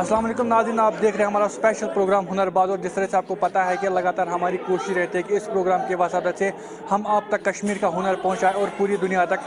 अस्सलाम वालेकुम नाज़रीन, आप देख रहे हैं हमारा स्पेशल प्रोग्राम हुनरबाज। और जिस तरह से आपको पता है कि लगातार हमारी कोशिश रहती है कि इस प्रोग्राम की वसादत से हम आप तक कश्मीर का हुनर पहुंचाएं और पूरी दुनिया तक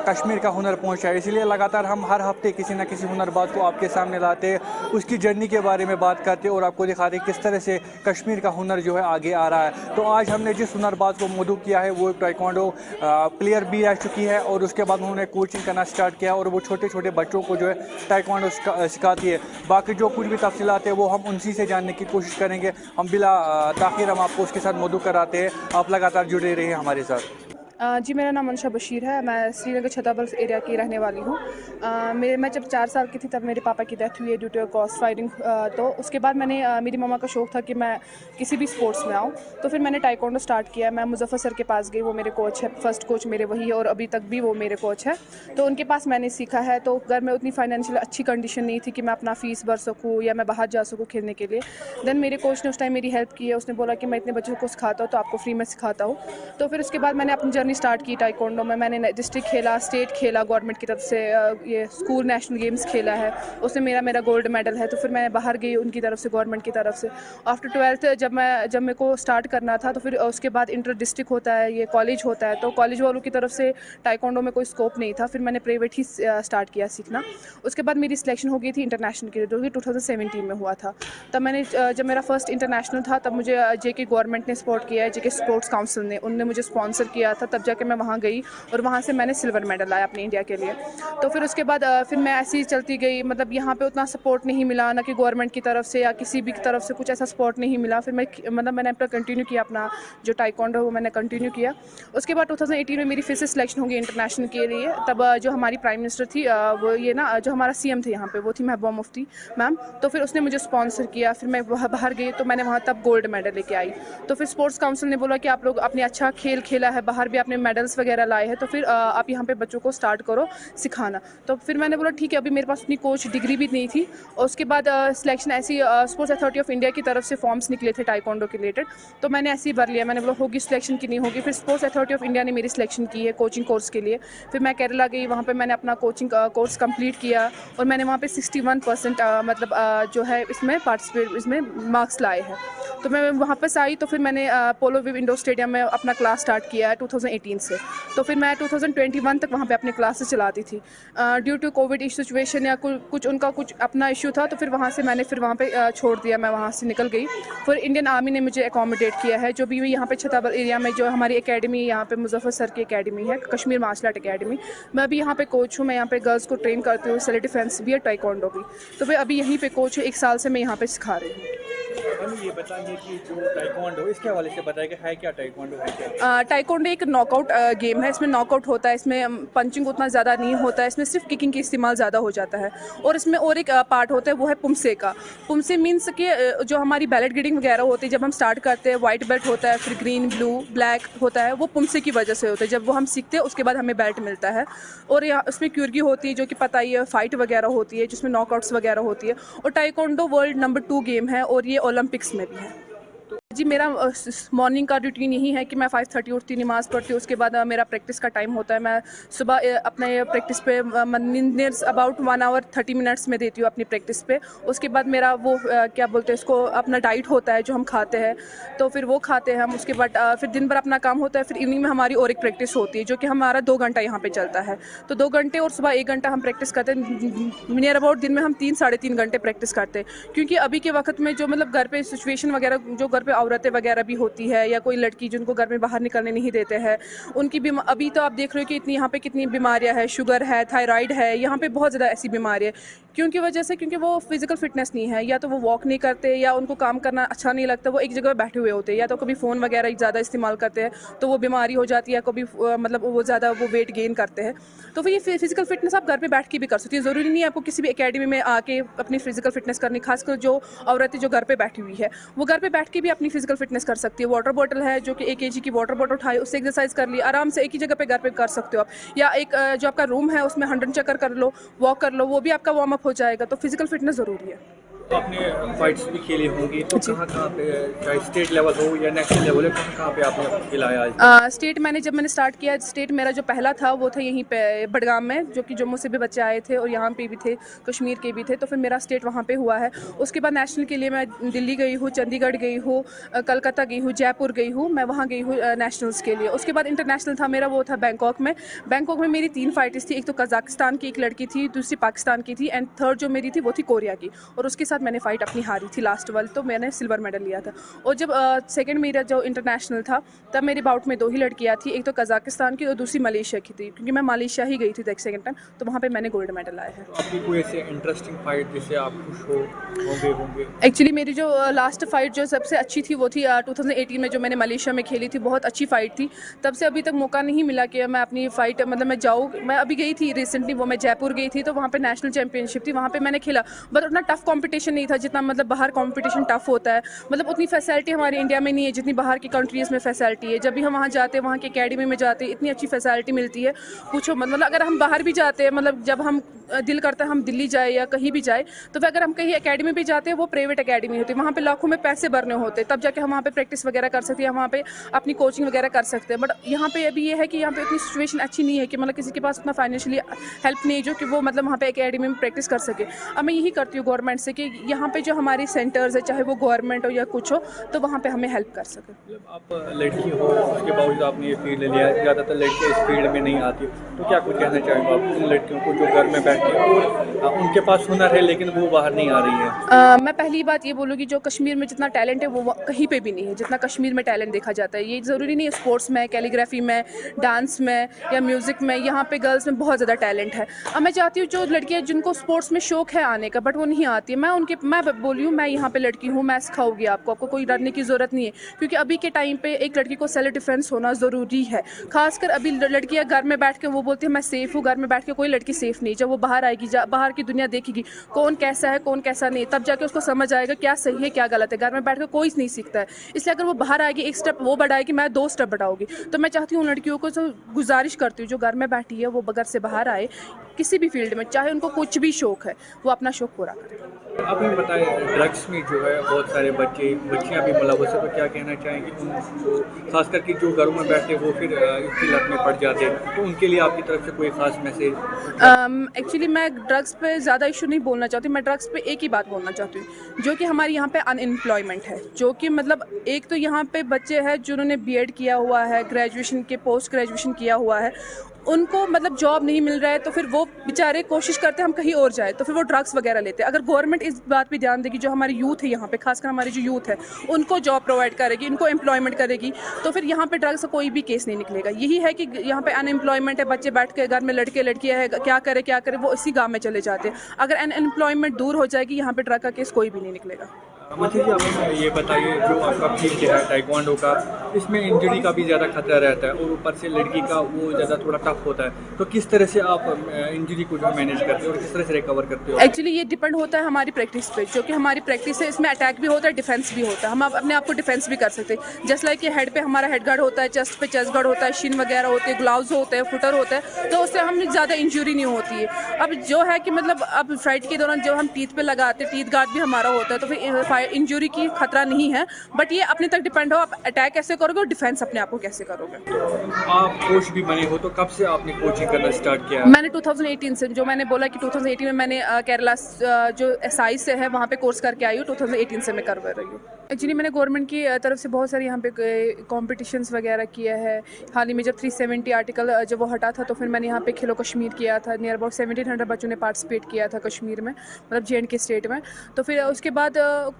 कश्मीर का हुनर पहुंचाएं। इसलिए लगातार हम हर हफ्ते किसी न किसी हुनरबाज को आपके सामने लाते हैं, उसकी जर्नी के बारे में बात करते और आपको दिखाते किस तरह से कश्मीर का हुनर जो है आगे आ रहा है। तो आज हमने जिस हुनरबाज को मदऊ किया है वो टाइकोंडो प्लेयर भी रह चुकी है और उसके बाद उन्होंने कोचिंग करना स्टार्ट किया और वो छोटे छोटे बच्चों को जो है टाइकोंडो सिखाती है। बाकी जो कुछ भी तफसीलात है वो हम उनसी से जानने की कोशिश करेंगे। हम बिला ताखिर हम आपको उसके साथ मदऊ कराते हैं। आप लगातार जुड़े रहिए हमारे साथ। जी, मेरा नाम मनशा बशीर है। मैं श्रीनगर छतरपुर एरिया की रहने वाली हूँ। मैं जब 4 साल की थी तब मेरे पापा की डेथ हुई है ड्यू टू क्रॉस फायरिंग। तो उसके बाद मेरी मम्मा का शौक़ था कि मैं किसी भी स्पोर्ट्स में आऊँ, तो फिर मैंने टाइकोंडो स्टार्ट किया। मैं मुज़फ़्फ़र सर के पास गई, वो मेरे कोच है, फ़र्स्ट कोच मेरे वही है और अभी तक भी वो मेरे कोच है। तो उनके पास मैंने सीखा है। तो घर में उतनी फाइनेंशियल अच्छी कंडीशन नहीं थी कि मैं अपना फ़ीस भर सकूँ या मैं बाहर जा सकूँ खेलने के लिए। देन मेरे कोच ने उस टाइम मेरी हेल्प की है। उसने बोला कि मैं इतने बच्चों को सिखाता हूँ तो आपको फ्री में सिखाता हूँ। तो फिर उसके बाद मैंने अपनी जर्नी स्टार्ट की टाइकोंडो में। मैंने डिस्ट्रिक्ट खेला, स्टेट खेला, गवर्नमेंट की तरफ से ये स्कूल नेशनल गेम्स खेला है, उसमें मेरा गोल्ड मेडल है। तो फिर मैं बाहर गई उनकी तरफ से, गवर्नमेंट की तरफ से। आफ्टर 12th जब मेरे को स्टार्ट करना था तो फिर उसके बाद इंटर डिस्ट्रिक्ट होता है, ये कॉलेज होता है। तो कॉलेज वालों की तरफ से टाइकोंडो में कोई स्कोप नहीं था। फिर मैंने प्राइवेट ही स्टार्ट किया सीखना। उसके बाद मेरी सिलेक्शन हो गई थी इंटरनेशनल के लिए, जो कि 2017 में हुआ था। तब जब मेरा फर्स्ट इंटरनेशनल था तब मुझे जेके गवर्नमेंट ने सपोर्ट किया है, जेके स्पोर्ट्स काउंसिल ने, उनने मुझे स्पॉन्सर किया था। तब जाके मैं वहाँ गई और वहाँ से मैंने सिल्वर मेडल लाया अपने इंडिया के लिए। तो फिर उसके बाद फिर मैं ऐसे ही चलती गई। मतलब यहाँ पे उतना सपोर्ट नहीं मिला, ना कि गवर्नमेंट की तरफ से या किसी भी तरफ से कुछ ऐसा सपोर्ट नहीं मिला। फिर मैंने अपना कंटिन्यू किया, अपना जो टाइकोंडो वो मैंने कंटिन्यू किया। उसके बाद 2018 में मेरी फिर से सिलेक्शन होगी इंटरनेशनल के लिए। तब जो हमारी प्राइम मिनिस्टर थी, वो ये ना जो हमारा सीएम थे यहाँ पे, वो थी महबूबा मुफ्ती मैम। तो फिर उसने मुझे स्पॉन्सर किया। फिर मैं बाहर गई तो मैंने वहाँ तब गोल्ड मेडल लेके आई। तो फिर स्पोर्ट्स काउंसिल ने बोला कि आप लोग आपने अच्छा खेल खेला है, बाहर भी आपने मेडल्स वगैरह लाए हैं, तो फिर आप यहाँ पे बच्चों को स्टार्ट करो सिखाना। तो फिर मैंने बोला ठीक है। अभी मेरे पास उतनी कोच डिग्री भी नहीं थी। और उसके बाद सिलेक्शन ऐसी स्पोर्ट्स अथॉरिटी ऑफ इंडिया की तरफ से फॉर्म्स निकले थे टाइकोंडो के रिलेटेड, तो मैंने ऐसे ही भर लिया। मैंने बोला होगी सिलेक्शन कि नहीं होगी। फिर स्पोर्ट्स अथॉरिटी ऑफ इंडिया ने मेरी सिलेक्शन की है कोचिंग कोर्स के लिए। फिर मैं केरला गई, वहाँ पर मैंने अपना कोचिंग कोर्स कम्प्लीट किया और मैंने वहाँ पर 61% मतलब जो है इसमें पार्टिसिपेट इसमें मार्क्स लाए हैं। तो मैं वहाँ पर आई तो फिर मैंने पोलो विव इंडोर स्टेडियम में अपना क्लास स्टार्ट किया है 2018 से। तो फिर मैं 2021 तक वहाँ पे अपने क्लासेस चलाती थी। ड्यू टू कोविड सिचुएशन या कुछ उनका कुछ अपना इशू था, तो फिर वहाँ से मैंने फिर वहाँ पे छोड़ दिया, मैं वहाँ से निकल गई। फिर इंडियन आर्मी ने मुझे एकोमोडेट किया है। जो भी यहाँ पे छतरपुर एरिया में जो हमारी एकेडमी यहाँ पे मुज़फ़्फ़र सर की एकेडमी है, कश्मीर मार्शल आर्ट एकेडमी। मैं अभी यहाँ पे कोच हूँ। मैं यहाँ पे गर्ल्स को ट्रेन करती हूँ, सेल्फ डिफेंस भी है, टाइकोंडो भी। तो मैं अभी यहीं पर कोच हूँ, 1 साल से मैं यहाँ पर सिखा रही हूँ। हमें ये बताइए कि जो टाइकोंडो इसके हवाले से बताइए है क्या, टाइकोंडो है क्या? टाइकोंडो एक नॉकआउट गेम है। इसमें नॉकआउट होता है, इसमें पंचिंग उतना ज़्यादा नहीं होता है, इसमें सिर्फ किकिंग की इस्तेमाल ज़्यादा हो जाता है। और इसमें और एक पार्ट होता है, वो है पुमसे का। पुमसे मीन्स कि जो हमारी बेल्ट ग्रेडिंग वगैरह होती है, जब हम स्टार्ट करते हैं वाइट बेल्ट होता है, फिर ग्रीन, ब्लू, ब्लैक होता है, वो पुमसे की वजह से होता है। जब वो हम सीखते हैं उसके बाद हमें बेल्ट मिलता है। और यहाँ उसमें क्यूर्गी होती है, जो कि पता ही है, फाइट वगैरह होती है जिसमें नॉकआउट्स वगैरह होती है। और टाइकोंडो वर्ल्ड नंबर 2 गेम है और ये ओलंपिक्स में भी है। जी, मेरा मॉर्निंग का रूटीन यही है कि मैं 5:30 उठती, नमाज़ पढ़ती हूँ। उसके बाद मेरा प्रैक्टिस का टाइम होता है। मैं सुबह अपने प्रैक्टिस पे नियर्स अबाउट 1 आवर 30 मिनट्स में देती हूँ अपनी प्रैक्टिस पे। उसके बाद मेरा वो क्या बोलते हैं इसको, अपना डाइट होता है जो हम खाते हैं, तो फिर वो खाते हैं हम। उसके बाद फिर दिन भर अपना काम होता है। फिर इवनिंग में हमारी और एक प्रैक्टिस होती है जो कि हमारा 2 घंटा यहाँ पर चलता है। तो 2 घंटे और सुबह 1 घंटा हम प्रैक्टिस करते हैं। नियर अबाउट दिन में हम 3 साढ़े 3 घंटे प्रैक्टिस करते हैं, क्योंकि अभी के वक्त में जो मतलब घर पे सिचुएशन वगैरह, जो घर पे औरतें वगैरह भी होती है या कोई लड़की जिनको घर में बाहर निकलने नहीं देते हैं, उनकी भी अभी तो आप देख रहे हो कि इतनी यहाँ पे कितनी बीमारियाँ हैं, शुगर है, थायराइड है, यहाँ पे बहुत ज़्यादा ऐसी बीमारियाँ है। क्योंकि वजह से, क्योंकि वो फिजिकल फिटनेस नहीं है, या तो वो वॉक नहीं करते, या उनको काम करना अच्छा नहीं लगता, वो एक जगह बैठे हुए होते हैं, या तो कभी फ़ोन वगैरह ज़्यादा इस्तेमाल करते हैं तो वो बीमारी हो जाती है, कभी मतलब वो ज़्यादा वो वेट गेन करते हैं। तो फिर ये फिजिकल फिटनेस आप घर पे बैठ के भी कर सकती है। ज़रूरी नहीं है आपको किसी भी एकेडमी में आके अपनी फिजिकल फिटनेस करनी। खासकर जो औरतें जो घर पे बैठी हुई है, वो घर पे बैठ के भी अपनी फिजिकल फिटनेस कर सकती है। वाटर बॉटल है जो कि 1 kg की वाटर बॉटल उठाई, उससे एक्सरसाइज कर ली, आराम से एक ही जगह पे घर पे कर सकते हो आप। या एक जो आपका रूम है उसमें 100 चक्कर कर लो, वॉक कर लो, वो भी आपका वार्म अप हो जाएगा। तो फिजिकल फिटनेस ज़रूरी है। आपने फाइट्स भी खेली होंगी, तो जी। कहाँ कहाँ पे, चाहे स्टेट लेवल हो या नेशनल लेवल है, कहाँ कहाँ पे आपने खेला है आज तक? स्टेट जब मैंने स्टार्ट किया, स्टेट मेरा जो पहला था वो था यहीं पे बडगाम में, जो कि जम्मू से भी बच्चे आए थे और यहाँ पे भी थे, कश्मीर के भी थे, तो फिर मेरा स्टेट वहाँ पे हुआ है। उसके बाद नेशनल के लिए मैं दिल्ली गई हूँ, चंडीगढ़ गई हूँ, कलकत्ता गई हूँ, जयपुर गई हूँ, मैं वहाँ गई हूँ नेशनल्स के लिए। उसके बाद इंटरनेशनल था मेरा, वो था बैंकॉक में। बैंकॉक में मेरी 3 फाइट्स थी, एक तो कजाकिस्तान की एक लड़की थी, दूसरी पाकिस्तान की थी एंड थर्ड जो मेरी थी वो थी कोरिया की, और उसके साथ मैंने फाइट अपनी हारी थी लास्ट वाली, तो मैंने सिल्वर मेडल लिया था। और जब सेकेंड मेरा जो इंटरनेशनल था, तब मेरे बाउट में 2 ही लड़कियाँ थी, एक तो कजाकिस्तान की और दूसरी मलेशिया की थी, क्योंकि मैं मलेशिया ही गई थी सेकेंड टाइम, तो वहाँ पे मैंने गोल्ड मेडल आया है। तो आपकी कोई ऐसे इंटरेस्टिंग फाइट जिससे आप खुश होंगे? एक्चुअली मेरी जो लास्ट फाइट जो सबसे अच्छी थी वो थी 2018 में, जो मैंने मलेशिया में खेली थी, बहुत अच्छी फाइट थी। तब से अभी तक मौका नहीं मिला कि मैं अपनी फ़ाइट मतलब मैं जाऊँ। मैं अभी गई थी रिसेंटली, वो मैं जयपुर गई थी, तो वहाँ पे नेशनल चैम्पियनशिप थी, वहाँ पे मैंने खेला, बट उतना टफ कंपटीशन नहीं था जितना मतलब बाहर कंपटीशन टफ होता है। मतलब उतनी फैसिलिटी हमारे इंडिया में नहीं है जितनी बाहर की कंट्रीज़ में फैसिलिटी है। जब भी हम वहाँ जाते हैं, वहाँ की अकेडमी में जाते हैं, इतनी अच्छी फैसिलिटी मिलती है, पूछो मत। मतलब अगर हम बाहर भी जाते हैं, मतलब जब हम दिल करता है हम दिल्ली जाए या कहीं भी जाए, तो फिर अगर हम कहीं एकेडमी भी जाते हैं, वो प्राइवेट एकेडमी होती है, वहाँ पे लाखों में पैसे भरने होते हैं, तब जाके हम वहाँ पे प्रैक्टिस वगैरह कर सकते हैं, हम वहाँ पे अपनी कोचिंग वगैरह कर सकते हैं। बट यहाँ पे अभी ये है कि यहाँ पे उतनी सिचुएशन अच्छी नहीं है कि मतलब किसी के पास उतना फाइनेंशियली हेल्प नहीं है जो कि वो मतलब वहाँ पे एकेडमी में प्रैक्टिस कर सके। अब मैं यही करती हूँ गवर्नमेंट से कि यहाँ पे जो हमारी सेंटर्स है, चाहे वो गवर्नमेंट हो या कुछ हो, तो वहाँ पे हमें हेल्प कर सके। मतलब आप लड़की हो, उसके बावजूद आपने ये फील्ड लिया है, ज़्यादातर लड़कियाँ इस फील्ड में नहीं आती, तो क्या कुछ कहना चाहेंगे आप उन लड़कियों को जो घर में बैठी हैं और उनके पास हुनर है लेकिन वो बाहर नहीं आ रही है? मैं पहली बात ये बोलूँगी, जो कश्मीर में जितना टैलेंट है वो कहीं पे भी नहीं है जितना कश्मीर में टैलेंट देखा जाता है। ये ज़रूरी नहीं है स्पोर्ट्स में, कैलीग्राफी में, डांस में या म्यूज़िक में, यहाँ पे गर्ल्स में बहुत ज़्यादा टैलेंट है। अब मैं चाहती हूँ जो लड़कियाँ जिनको स्पोर्ट्स में शौक है आने का, बट वो नहीं आती है, मैं बोली हूँ मैं यहाँ पे लड़की हूँ, मैं सिखाऊंगी आपको, आपको कोई डरने की ज़रूरत नहीं है, क्योंकि अभी के टाइम पे एक लड़की को सेल्फ डिफेंस होना ज़रूरी है। खासकर अभी लड़कियाँ घर में बैठ के वो बोलती है मैं सेफ़ हूँ, घर में बैठ के कोई लड़की सेफ़ नहीं। जब वो बाहर आएगी, बाहर की दुनिया देखेगी कौन कैसा है कौन कैसा नहीं, तब जाके उसको समझ आएगा क्या सही है क्या गलत है। घर में बैठ कर कोई नहीं सीखता है, इसलिए अगर वो बाहर आएगी, एक स्टेप वो बढ़ाएगी, मैं 2 स्टेप बढ़ाऊंगी। तो मैं चाहती हूँ उन लड़कियों को, जो गुजारिश करती हूँ जो घर में बैठी है, वो घर से बाहर आए, किसी भी फील्ड में, चाहे उनको कुछ भी शौक है, वो अपना शौक पूरा करें। आपने बताया ड्रग्स में जो है बहुत सारे बच्चियाँ भी मुलव्वस है, तो क्या कहना चाहेंगे उनको, खास करके जो घरों में बैठे वो फिर इसकी लत में पड़ जाते हैं, तो उनके लिए आपकी तरफ से कोई खास मैसेज? एक्चुअली मैं ड्रग्स पे ज़्यादा इशू नहीं बोलना चाहती, मैं ड्रग्स पे एक ही बात बोलना चाहती हूँ, जो कि हमारे यहाँ पे अनएम्प्लॉयमेंट है, जो कि मतलब एक तो यहाँ पे बच्चे हैं जिन्होंने बीएड किया हुआ है, ग्रेजुएशन के पोस्ट ग्रेजुएशन किया हुआ है, उनको मतलब जॉब नहीं मिल रहा है, तो फिर वो बेचारे कोशिश करते हैं हम कहीं और जाए, तो फिर वो ड्रग्स वगैरह लेते हैं। अगर गवर्नमेंट इस बात पे ध्यान देगी, जो हमारी यूथ है यहाँ पे, खासकर हमारी जो यूथ है, उनको जॉब प्रोवाइड करेगी, इनको एम्प्लॉयमेंट करेगी, तो फिर यहाँ पे ड्रग्स का कोई भी केस नहीं निकलेगा। यही है कि यहाँ पे अनएम्प्लॉयमेंट है, बच्चे बैठ के घर में, लड़के लड़कियाँ है, क्या करे वो इसी गाँव में चले जाते हैं। अगर अनएम्प्लॉयमेंट दूर हो जाएगी, यहाँ पे ड्रग का केस कोई भी नहीं निकलेगा। मुझे जी आप ये बताइए, जो आपका फील्ड है ताइक्वांडो का, इसमें इंजरी का भी ज़्यादा खतरा रहता है और ऊपर से लड़की का वो ज़्यादा थोड़ा टफ होता है, तो किस तरह से आप इंजरी को जो मैनेज करते हो और किस तरह से रिकवर करते हो? एक्चुअली ये डिपेंड होता है हमारी प्रैक्टिस पे, जो कि हमारी प्रैक्टिस है, इसमें अटैक भी होता है, डिफेंस भी होता है, हम अपने आप को डिफेंस भी कर सकते हैं। जस्ट लाइक कि हेड पे हमारा हेड गार्ड होता है, चेस्ट पे चेस्ट गार्ड होता है, शिन वगैरह होते हैं, ग्लव्स होते हैं, फुटर होता है, तो उससे हमें ज़्यादा इंजरी नहीं होती है। अब जो है कि मतलब अब फाइट के दौरान जो हम टीथ पे लगाते हैं, टीथ गार्ड भी हमारा होता है, तो फिर इंजरी की खतरा नहीं है, बट ये अपने तक डिपेंड हो, आप अटैक कैसे करोगे और डिफेंस अपने आप को कैसे करोगे। आप कोच भी बने हो, तो कब से आपने कोचिंग करना स्टार्ट किया? मैंने 2018 से, जो मैंने बोला कि 2018 में मैंने केरला जो एसआई से है वहाँ पे कोर्स करके आई हूँ, 2018 से मैं करवा रही हूँ। एक्चुअली मैंने गवर्नमेंट की तरफ से बहुत सारे यहाँ पे कॉम्पिटिशन्स वगैरह किया है। हाल ही में जब 370 आर्टिकल जब वो हटा था, तो फिर मैंने यहाँ पे खेलो कश्मीर किया था, नियर अबाउट 1700 बच्चों ने पार्टिसिपेट किया था कश्मीर में, मतलब JNK स्टेट में। तो फिर उसके बाद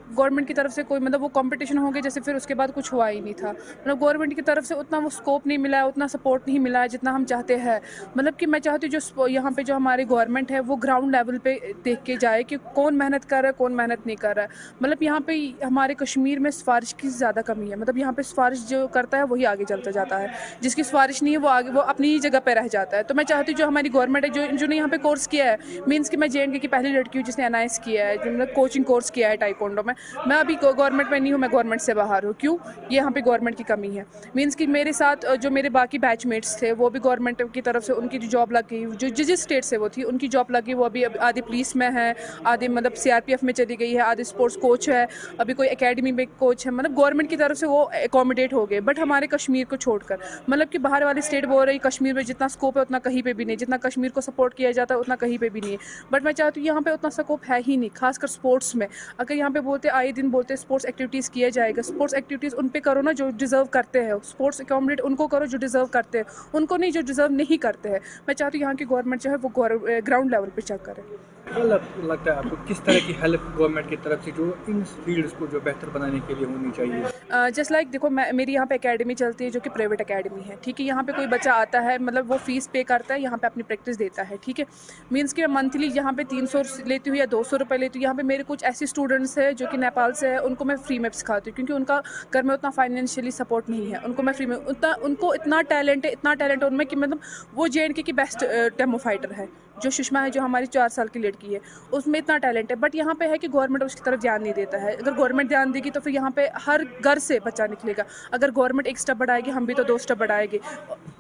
गवर्नमेंट की तरफ से कोई मतलब वो कॉम्पिटिशन हो गए जैसे, फिर उसके बाद कुछ हुआ ही नहीं था। मतलब गवर्नमेंट की तरफ से उतना वो स्कोप नहीं मिला है, उतना सपोर्ट नहीं मिला है जितना हम चाहते हैं। मतलब कि मैं चाहती हूँ जो यहाँ पे जो हमारी गवर्नमेंट है वो ग्राउंड लेवल पे देख के जाए कि कौन मेहनत कर रहा है कौन मेहनत नहीं कर रहा है। मतलब यहाँ पे हमारे कश्मीर में सिफारिश की ज़्यादा कमी है, मतलब यहाँ पे सिफारिश जो करता है वही आगे चलता जाता है, जिसकी सिफारिश नहीं है वो अपनी ही जगह पे रह जाता है। तो मैं चाहती हूँ जो हमारी गवर्नमेंट है, जिन्होंने यहाँ पे कोर्स किया है, मीन्स कि मैं JNK की पहली लड़की हूँ जिसने NIS किया है, जिन्होंने कोचिंग कोर्स किया है टाइकोंडो में, मैं अभी गवर्नमेंट में नहीं हूँ, मैं गवर्नमेंट से बाहर हूँ। क्यों? ये यहाँ पे गवर्नमेंट की कमी है। मीन्स कि मेरे साथ जो मेरे बाकी बैचमेट्स थे वो भी गवर्नमेंट की तरफ से उनकी जो जॉब लग गई, जो जिस स्टेट से वो थी उनकी जॉब लगी, वो अभी आधी पुलिस में है, आधी मतलब CRPF में चली गई है, आधी स्पोर्ट्स कोच है, अभी कोई एकेडमी में कोच है। मतलब गवर्नमेंट की तरफ से वो एकोमोडेट हो गए। बट हमारे कश्मीर को छोड़कर, मतलब कि बाहर वाली स्टेट बोल रही कश्मीर में जितना स्कोप है उतना कहीं पे भी नहीं, जितना कश्मीर को सपोर्ट किया जाता है उतना कहीं पे भी नहीं है। बट मैं चाहती हूँ यहाँ पे उतना स्कोप है ही नहीं, खासकर स्पोर्ट्स में। अगर यहाँ पे बोलते आए दिन बोलते स्पोर्ट्स एक्टिविटीज़ किया जाएगा, स्पोर्ट्स एक्टिविटीज़ उन पे करो ना जो डिज़र्व करते हैं, स्पोर्ट्स एकोमोडेट उनको करो जो डिज़र्व करते हैं, उनको नहीं जो डिज़र्व नहीं करते हैं। मैं चाहती हूँ यहाँ की गवर्नमेंट जो है वो ग्राउंड लेवल पे चेक करे। क्या लगता है आपको किस तरह की हेल्प गवर्नमेंट की तरफ से जो इन फील्ड्स को जो बेहतर बनाने के लिए होनी चाहिए? जस्ट लाइक देखो, मेरी यहाँ पे एकेडमी चलती है जो कि प्राइवेट एकेडमी है, ठीक है। यहाँ पे कोई बच्चा आता है, मतलब वो फीस पे करता है, यहाँ पे अपनी प्रैक्टिस देता है, ठीक है। मीन्स कि मैं मंथली यहाँ पे 300 लेती हूँ या 200 रुपये लेती हूँ। यहाँ पे मेरे कुछ ऐसे स्टूडेंट्स हैं जो कि नेपाल से है, उनको मैं फ्री में सिखाती हूँ क्योंकि उनका घर में उतना फाइनेंशियली सपोर्ट नहीं है। उनको मैं फ्री में उनको इतना टैलेंट है उनमें कि मतलब वो JNK की बेस्ट डेमो फाइटर है। जो सुषमा है, जो हमारी 4 साल की लड़की है, उसमें इतना टैलेंट है। बट यहाँ पे है कि गवर्नमेंट उसकी तरफ ध्यान नहीं देता है। अगर गवर्नमेंट ध्यान देगी तो फिर यहाँ पे हर घर से बच्चा निकलेगा। अगर गवर्नमेंट एक स्टेप बढ़ाएगी, हम भी तो 2 स्टेप बढ़ाएंगे।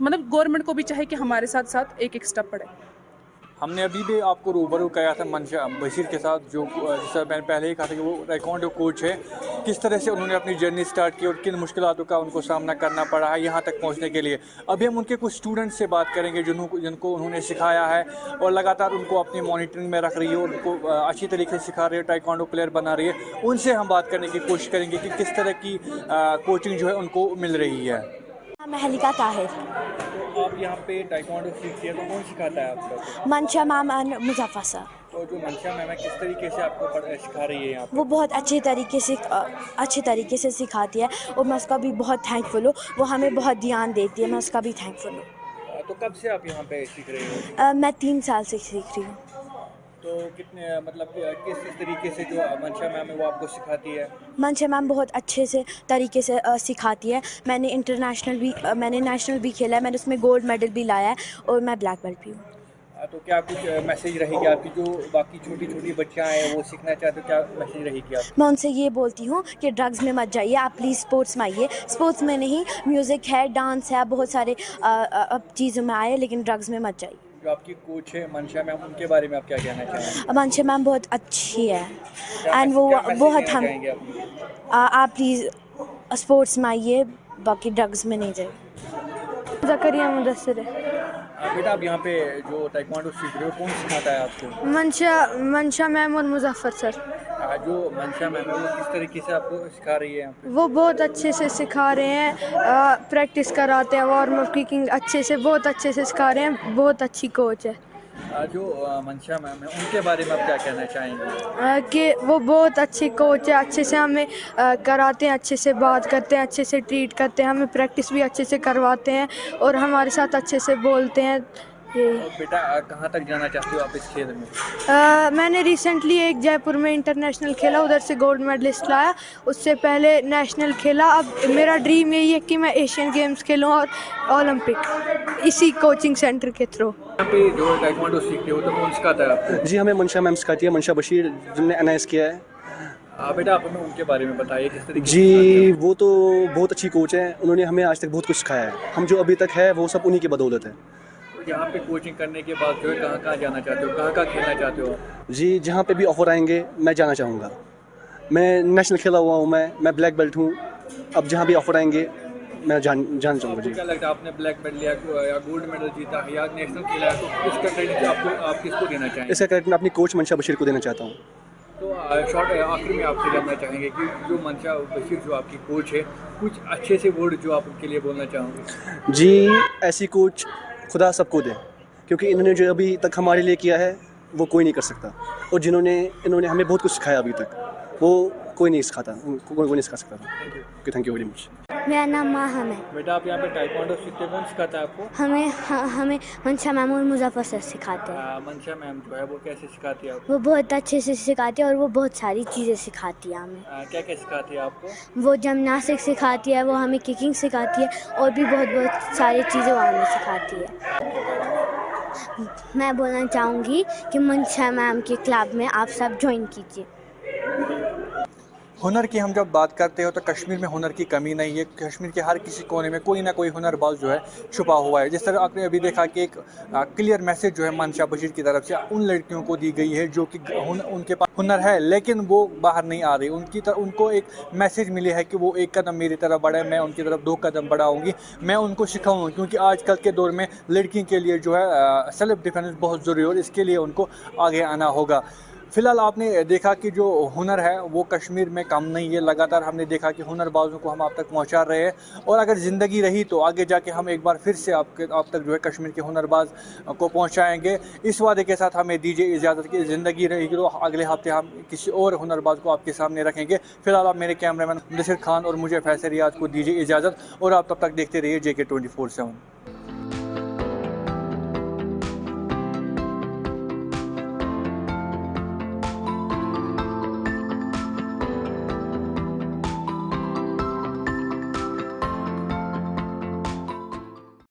मतलब गवर्नमेंट को भी चाहिए कि हमारे साथ साथ एक स्टेप बढ़े। हमने अभी भी आपको रूबरू किया था मंशा बशीर के साथ, जो जैसा मैंने पहले ही कहा था कि वो ताइक्वांडो कोच है। किस तरह से उन्होंने अपनी जर्नी स्टार्ट की और किन मुश्किलों का उनको सामना करना पड़ा है यहाँ तक पहुँचने के लिए। अभी हम उनके कुछ स्टूडेंट्स से बात करेंगे जिनको उन्होंने सिखाया है और लगातार उनको अपनी मॉनिटरिंग में रख रही है, उनको अच्छी तरीके से सिखा रही है, ताइक्वांडो प्लेयर बना रही है। उनसे हम बात करने की कोशिश करेंगे कि किस तरह की कोचिंग जो है उनको मिल रही है। महलिका ताहिर। तो आप यहाँ पे ताइक्वांडो सीखती है तो कौन सिखाता है आपको? मंशा मैम और मुजफ्फर सर। तो जो मंशा मैम है किस तरीके से आपको सिखा रही है यहाँ पे? वो बहुत अच्छे तरीके से सिखाती है और मैं उसका भी बहुत थैंकफुल हूँ। वो हमें बहुत ध्यान देती है, मैं उसका भी थैंकफुल हूँ। तो कब से आप यहाँ पे सीख रहे हो? मैं 3 साल से सीख रही हूँ। तो कितने मतलब किस तरीके से जो मंशा मैम है वो आपको सिखाती है? मंशा मैम बहुत अच्छे से तरीके से सिखाती है। मैंने नेशनल भी खेला है, मैंने उसमें गोल्ड मेडल भी लाया है और मैं ब्लैक बेल्ट भी हूँ। तो क्या कुछ मैसेज रहेगी आपकी जो बाकी छोटी बच्चियाँ हैं वो सीखना चाहते हो, क्या मैसेज रहेगी आप? मैं उनसे ये बोलती हूँ कि ड्रग्स में मत जाइए, आप प्लीज़ स्पोर्ट्स में आइए। स्पोर्ट्स में नहीं, म्यूज़िक है, डांस है, बहुत सारे चीज़ों में आए, लेकिन ड्रग्स में मत जाइए। जो आपकी कोच है मंशा मैम, उनके बारे में आप क्या कहना चाहेंगे? मंशा मैम बहुत अच्छी है एंड वो बहुत हम आप प्लीज़ स्पोर्ट्स में आइए, बाकी ड्रग्स में नहीं जाइए। ज़करिया मुदस्सिर है। बेटा आप यहाँ पे जो ताइक्वांडो सीख रहे हो कौन सिखाता है आपको? मंशा मैम और मुजफ्फर सर। जो मंशा मैम है वो किस तरीके से आपको सिखा रही है यहाँ पे? वो बहुत अच्छे से सिखा रहे हैं, प्रैक्टिस कराते हैं, वार्म अप किकिंग अच्छे से, बहुत अच्छे से सिखा रहे हैं, बहुत अच्छी कोच है। जो मंशा मैम है उनके बारे में आप क्या कहना चाहेंगे? कि वो बहुत अच्छी कोच है, अच्छे से हमें कराते हैं, अच्छे से बात करते हैं, अच्छे से ट्रीट करते हैं, हमें प्रैक्टिस भी अच्छे से करवाते हैं और हमारे साथ अच्छे से बोलते हैं। बेटा कहाँ तक जाना चाहते हो आप इस खेल में? मैंने रिसेंटली एक जयपुर में इंटरनेशनल खेला, उधर से गोल्ड मेडलिस्ट लाया। उससे पहले नेशनल खेला। अब मेरा ड्रीम यही है कि मैं एशियन गेम्स खेलूँ और ओलंपिक, इसी कोचिंग सेंटर के थ्रू। यहाँ पे जो ताइक्वांडो सीखते हो तो कौन सिखाता है आपको? जी हमें मंशा मैम सिखाती है, मंशा बशीर जिन्होंने NIS किया है। बेटा आप हमें उनके बारे में बताइए किस तरीके से जी वो तो बहुत अच्छी कोच हैं, उन्होंने हमें आज तक बहुत कुछ सिखाया है। हम जो अभी तक है वो सब उन्हीं की बदौलत है। यहाँ पे कोचिंग करने के बाद जो है कहाँ जाना चाहते हो, कहाँ खेलना चाहते हो? जी जहाँ पे भी ऑफ़र आएंगे मैं जाना चाहूँगा। मैं नेशनल खेला हुआ हूँ, मैं ब्लैक बेल्ट हूँ। अब जहाँ भी ऑफ़र आएंगे मैं जाना चाहूँगा। जी क्या लगता है आपने ब्लैक बेल्ट लिया या गोल्ड मेडल जीता है या नेशनल खेला है, तो इसका क्रेडिट आप किसको देना चाहेंगे? इसका क्रेडिट मैं अपनी कोच मंशा बशीर को देना चाहता हूँ। तो शॉर्ट आखिर में आपसे जानना चाहेंगे कि जो मंशा बशीर जो आपकी कोच है, कुछ अच्छे से वर्ड जो आप उनके लिए बोलना चाहोगे? जी ऐसी कोच खुदा सबको दे, क्योंकि इन्होंने जो अभी तक हमारे लिए किया है वो कोई नहीं कर सकता, और इन्होंने हमें बहुत कुछ सिखाया अभी तक वो कोई नहीं सिखाता, कोई नहीं सिखा सकता था। Thank you very much. मेरा नाम माहम है। बेटा आप यहाँ पे ताइक्वांडो सीखते हो, कौन सिखाता है आपको? हमें मंशा मैम और मुजफ्फर सर सिखाते हैं। मंशा मैम जो है वो कैसे सिखाती है आपको? वो बहुत अच्छे से सिखाती है और वो बहुत सारी चीज़ें सिखाती है हमें। क्या सिखाती है आपको? वो जिम्नास्टिक सिखाती है, वो हमें किकिंग सिखाती है और भी बहुत सारी चीज़ें वो हमें सिखाती है। मैं बोलना चाहूँगी कि मंशा मैम के क्लब में आप सब ज्वाइन कीजिए। हुनर की हम जब बात करते हो तो कश्मीर में हुनर की कमी नहीं है। कश्मीर के हर किसी कोने में कोई ना कोई हुनरबाज जो है छुपा हुआ है। जिस तरह आपने अभी देखा कि एक क्लियर मैसेज जो है मंशा बशीर की तरफ से उन लड़कियों को दी गई है जो कि उनके पास हुनर है लेकिन वो बाहर नहीं आ रही। उनको एक मैसेज मिली है कि वो एक कदम मेरी तरफ बढ़े, मैं उनकी तरफ 2 कदम बढ़ाऊंगी, मैं उनको सिखाऊंगा। क्योंकि आजकल के दौर में लड़की के लिए जो है सेल्फ डिफेंस बहुत ज़रूरी है और इसके लिए उनको आगे आना होगा। फिलहाल आपने देखा कि जो हुनर है वो कश्मीर में कम नहीं है। लगातार हमने देखा कि हुनरबाजों को हम आप तक पहुंचा रहे हैं और अगर ज़िंदगी रही तो आगे जाके हम एक बार फिर से आप तक जो है कश्मीर के हुनरबाज को पहुंचाएंगे। इस वादे के साथ हमें दीजिए इजाज़त कि ज़िंदगी रहेगी तो अगले हफ्ते हम किसी और हुनरबाज को आपके सामने रखेंगे। फिलहाल आप मेरे कैमरामैन मुदस्सिर खान और मुझे फैसल रियाज को दीजिए इजाज़त और आप तब तक देखते रहिए JK 24/7।